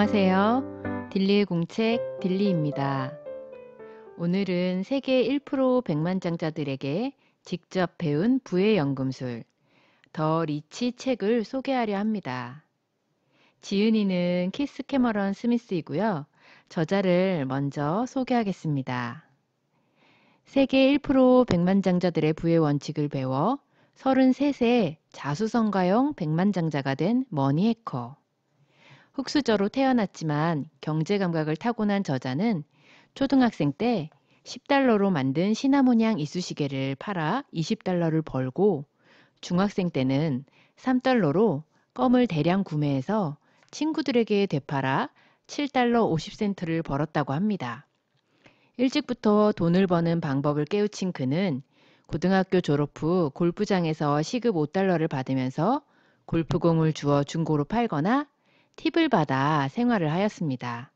안녕하세요. 딜리의 공책 딜리입니다. 오늘은 세계 1% 백만장자들에게 직접 배운 부의 연금술 더 리치 책을 소개하려 합니다. 지은이는 키스 캐머런 스미스이고요. 저자를 먼저 소개하겠습니다. 세계 1% 백만장자들의 부의 원칙을 배워 33세 자수성가형 백만장자가 된 머니 해커. 흙수저로 태어났지만 경제 감각을 타고난 저자는 초등학생 때 10달러로 만든 시나모냥 이쑤시개를 팔아 20달러를 벌고 중학생 때는 3달러로 껌을 대량 구매해서 친구들에게 되팔아 7달러 50센트를 벌었다고 합니다. 일찍부터 돈을 버는 방법을 깨우친 그는 고등학교 졸업 후 골프장에서 시급 5달러를 받으면서 골프공을 주워 중고로 팔거나 팁을 받아 생활을 하였습니다.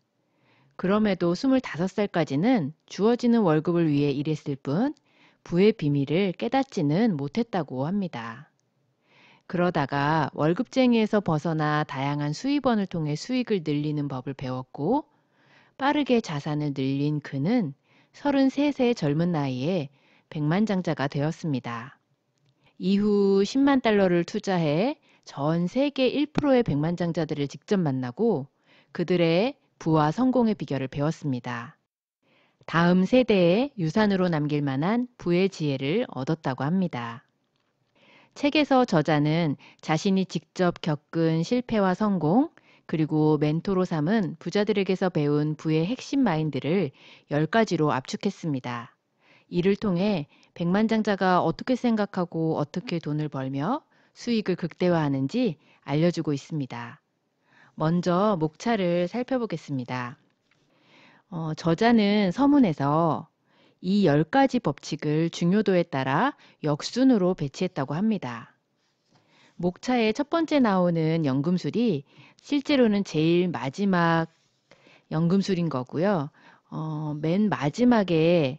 그럼에도 25살까지는 주어지는 월급을 위해 일했을 뿐 부의 비밀을 깨닫지는 못했다고 합니다. 그러다가 월급쟁이에서 벗어나 다양한 수입원을 통해 수익을 늘리는 법을 배웠고 빠르게 자산을 늘린 그는 33세 젊은 나이에 백만장자가 되었습니다. 이후 10만 달러를 투자해 전 세계 1%의 백만장자들을 직접 만나고 그들의 부와 성공의 비결을 배웠습니다. 다음 세대에 유산으로 남길 만한 부의 지혜를 얻었다고 합니다. 책에서 저자는 자신이 직접 겪은 실패와 성공, 그리고 멘토로 삼은 부자들에게서 배운 부의 핵심 마인드를 10가지로 압축했습니다. 이를 통해 백만장자가 어떻게 생각하고 어떻게 돈을 벌며 수익을 극대화하는지 알려주고 있습니다. 먼저 목차를 살펴보겠습니다. 저자는 서문에서 이 10가지 법칙을 중요도에 따라 역순으로 배치했다고 합니다. 목차의 첫 번째 나오는 연금술이 실제로는 제일 마지막 연금술인 거고요. 맨 마지막에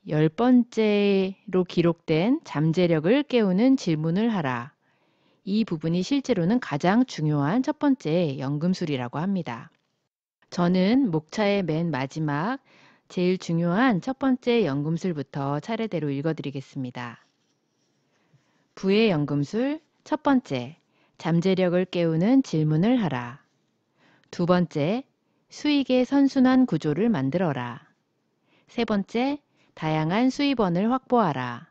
10번째로 기록된 잠재력을 깨우는 질문을 하라. 이 부분이 실제로는 가장 중요한 첫 번째 연금술이라고 합니다. 저는 목차의 맨 마지막 제일 중요한 첫 번째 연금술부터 차례대로 읽어드리겠습니다. 부의 연금술 첫 번째, 잠재력을 깨우는 질문을 하라. 두 번째, 수익의 선순환 구조를 만들어라. 세 번째, 다양한 수입원을 확보하라.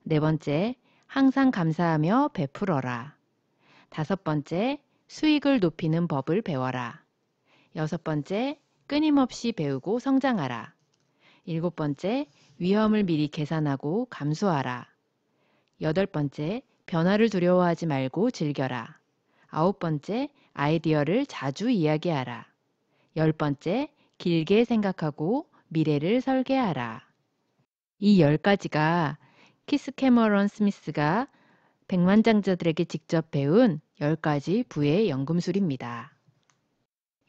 네 번째, 항상 감사하며 베풀어라. 다섯 번째, 수익을 높이는 법을 배워라. 여섯 번째, 끊임없이 배우고 성장하라. 일곱 번째, 위험을 미리 계산하고 감수하라. 여덟 번째, 변화를 두려워하지 말고 즐겨라. 아홉 번째, 아이디어를 자주 이야기하라. 열 번째, 길게 생각하고 미래를 설계하라. 이 10가지가 키스 캐머런 스미스가 백만장자들에게 직접 배운 10가지 부의 연금술입니다.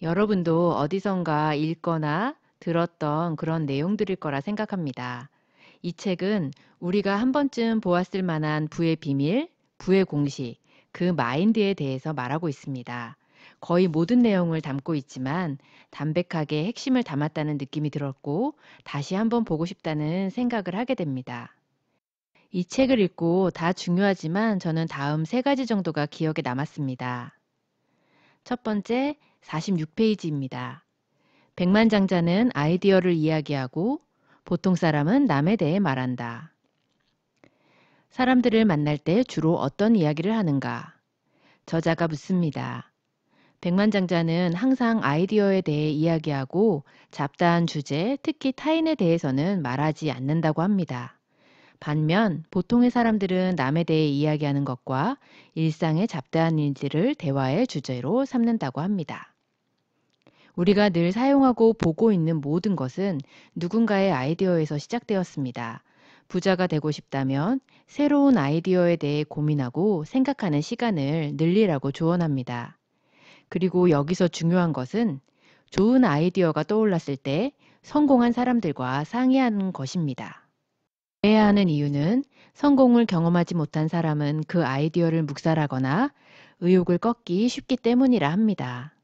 여러분도 어디선가 읽거나 들었던 그런 내용들일 거라 생각합니다. 이 책은 우리가 한 번쯤 보았을 만한 부의 비밀, 부의 공식, 그 마인드에 대해서 말하고 있습니다. 거의 모든 내용을 담고 있지만 담백하게 핵심을 담았다는 느낌이 들었고 다시 한번 보고 싶다는 생각을 하게 됩니다. 이 책을 읽고 다 중요하지만 저는 다음 3가지 정도가 기억에 남았습니다. 첫 번째, 46페이지입니다. 백만장자는 아이디어를 이야기하고 보통 사람은 남에 대해 말한다. 사람들을 만날 때 주로 어떤 이야기를 하는가? 저자가 묻습니다. 백만장자는 항상 아이디어에 대해 이야기하고 잡다한 주제, 특히 타인에 대해서는 말하지 않는다고 합니다. 반면 보통의 사람들은 남에 대해 이야기하는 것과 일상의 잡다한 일들을 대화의 주제로 삼는다고 합니다. 우리가 늘 사용하고 보고 있는 모든 것은 누군가의 아이디어에서 시작되었습니다. 부자가 되고 싶다면 새로운 아이디어에 대해 고민하고 생각하는 시간을 늘리라고 조언합니다. 그리고 여기서 중요한 것은 좋은 아이디어가 떠올랐을 때 성공한 사람들과 상의하는 것입니다. 그래야 하는 이유는 성공을 경험하지 못한 사람은 그 아이디어를 묵살하거나 의욕을 꺾기 쉽기 때문이라 합니다.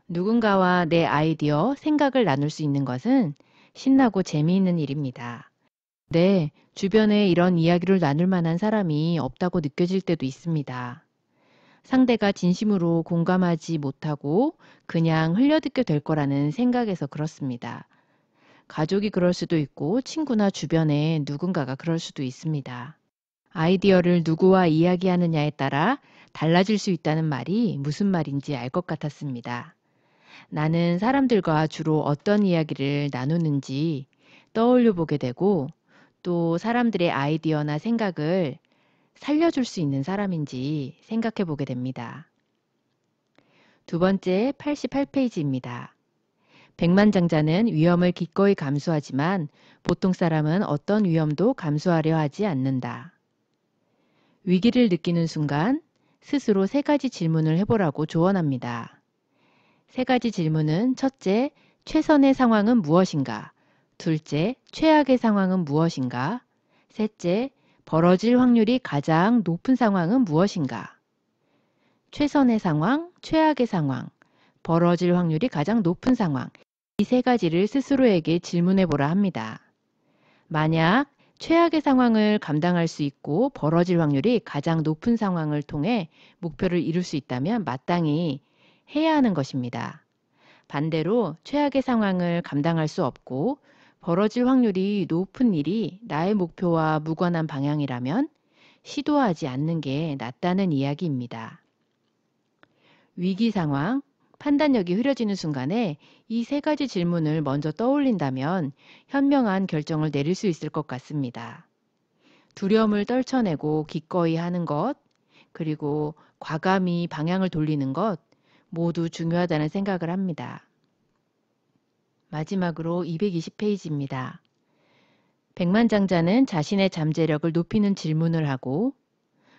누군가와 내 아이디어, 생각을 나눌 수 있는 것은 신나고 재미있는 일입니다. 네, 주변에 이런 이야기를 나눌 만한 사람이 없다고 느껴질 때도 있습니다. 상대가 진심으로 공감하지 못하고 그냥 흘려듣게 될 거라는 생각에서 그렇습니다. 가족이 그럴 수도 있고 친구나 주변에 누군가가 그럴 수도 있습니다. 아이디어를 누구와 이야기하느냐에 따라 달라질 수 있다는 말이 무슨 말인지 알 것 같았습니다. 나는 사람들과 주로 어떤 이야기를 나누는지 떠올려 보게 되고 또 사람들의 아이디어나 생각을 살려줄 수 있는 사람인지 생각해 보게 됩니다. 두 번째 88페이지입니다. 백만장자는 위험을 기꺼이 감수하지만 보통 사람은 어떤 위험도 감수하려 하지 않는다. 위기를 느끼는 순간 스스로 세 가지 질문을 해보라고 조언합니다. 세 가지 질문은 첫째, 최선의 상황은 무엇인가? 둘째, 최악의 상황은 무엇인가? 셋째, 벌어질 확률이 가장 높은 상황은 무엇인가? 최선의 상황, 최악의 상황, 벌어질 확률이 가장 높은 상황. 이 세 가지를 스스로에게 질문해 보라 합니다. 만약 최악의 상황을 감당할 수 있고 벌어질 확률이 가장 높은 상황을 통해 목표를 이룰 수 있다면 마땅히 해야 하는 것입니다. 반대로 최악의 상황을 감당할 수 없고 벌어질 확률이 높은 일이 나의 목표와 무관한 방향이라면 시도하지 않는 게 낫다는 이야기입니다. 위기 상황, 판단력이 흐려지는 순간에 이 세 가지 질문을 먼저 떠올린다면 현명한 결정을 내릴 수 있을 것 같습니다. 두려움을 떨쳐내고 기꺼이 하는 것, 그리고 과감히 방향을 돌리는 것 모두 중요하다는 생각을 합니다. 마지막으로 220페이지입니다. 백만장자는 자신의 잠재력을 높이는 질문을 하고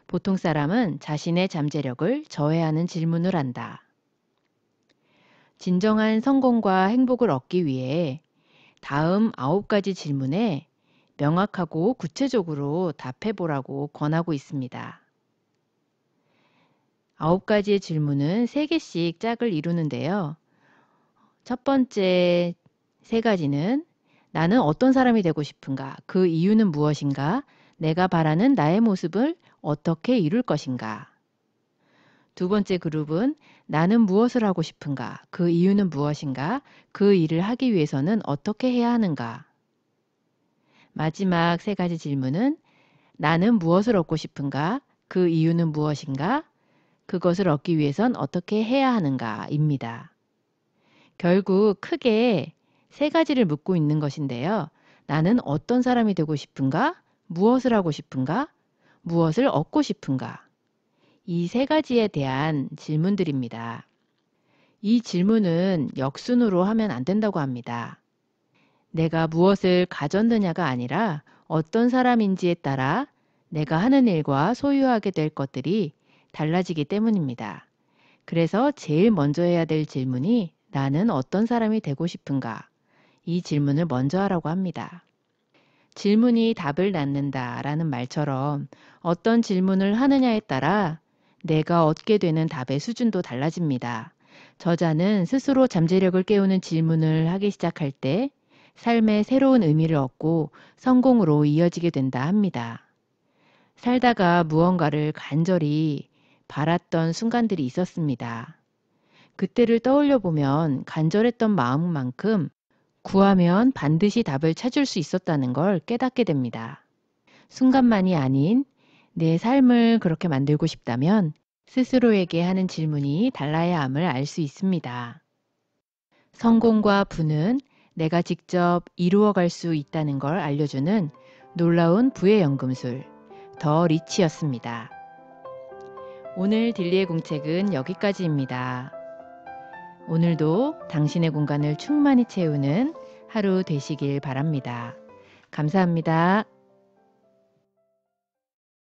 보통 사람은 자신의 잠재력을 저해하는 질문을 한다. 진정한 성공과 행복을 얻기 위해 다음 9가지 질문에 명확하고 구체적으로 답해보라고 권하고 있습니다. 9가지의 질문은 3개씩 짝을 이루는데요. 첫 번째 3가지는 나는 어떤 사람이 되고 싶은가? 그 이유는 무엇인가? 내가 바라는 나의 모습을 어떻게 이룰 것인가? 두 번째 그룹은 나는 무엇을 하고 싶은가? 그 이유는 무엇인가? 그 일을 하기 위해서는 어떻게 해야 하는가? 마지막 3가지 질문은 나는 무엇을 얻고 싶은가? 그 이유는 무엇인가? 그것을 얻기 위해선 어떻게 해야 하는가? 입니다. 결국 크게 3가지를 묻고 있는 것인데요. 나는 어떤 사람이 되고 싶은가? 무엇을 하고 싶은가? 무엇을 얻고 싶은가? 이 3가지에 대한 질문들입니다. 이 질문은 역순으로 하면 안 된다고 합니다. 내가 무엇을 가졌느냐가 아니라 어떤 사람인지에 따라 내가 하는 일과 소유하게 될 것들이 달라지기 때문입니다. 그래서 제일 먼저 해야 될 질문이 나는 어떤 사람이 되고 싶은가? 이 질문을 먼저 하라고 합니다. 질문이 답을 낳는다 라는 말처럼 어떤 질문을 하느냐에 따라 내가 얻게 되는 답의 수준도 달라집니다. 저자는 스스로 잠재력을 깨우는 질문을 하기 시작할 때 삶에 새로운 의미를 얻고 성공으로 이어지게 된다 합니다. 살다가 무언가를 간절히 바랐던 순간들이 있었습니다. 그때를 떠올려 보면 간절했던 마음만큼 구하면 반드시 답을 찾을 수 있었다는 걸 깨닫게 됩니다. 순간만이 아닌 내 삶을 그렇게 만들고 싶다면 스스로에게 하는 질문이 달라야 함을 알 수 있습니다. 성공과 부는 내가 직접 이루어갈 수 있다는 걸 알려주는 놀라운 부의 연금술, 더 리치였습니다. 오늘 딜리의 공책은 여기까지입니다. 오늘도 당신의 공간을 충만히 채우는 하루 되시길 바랍니다. 감사합니다.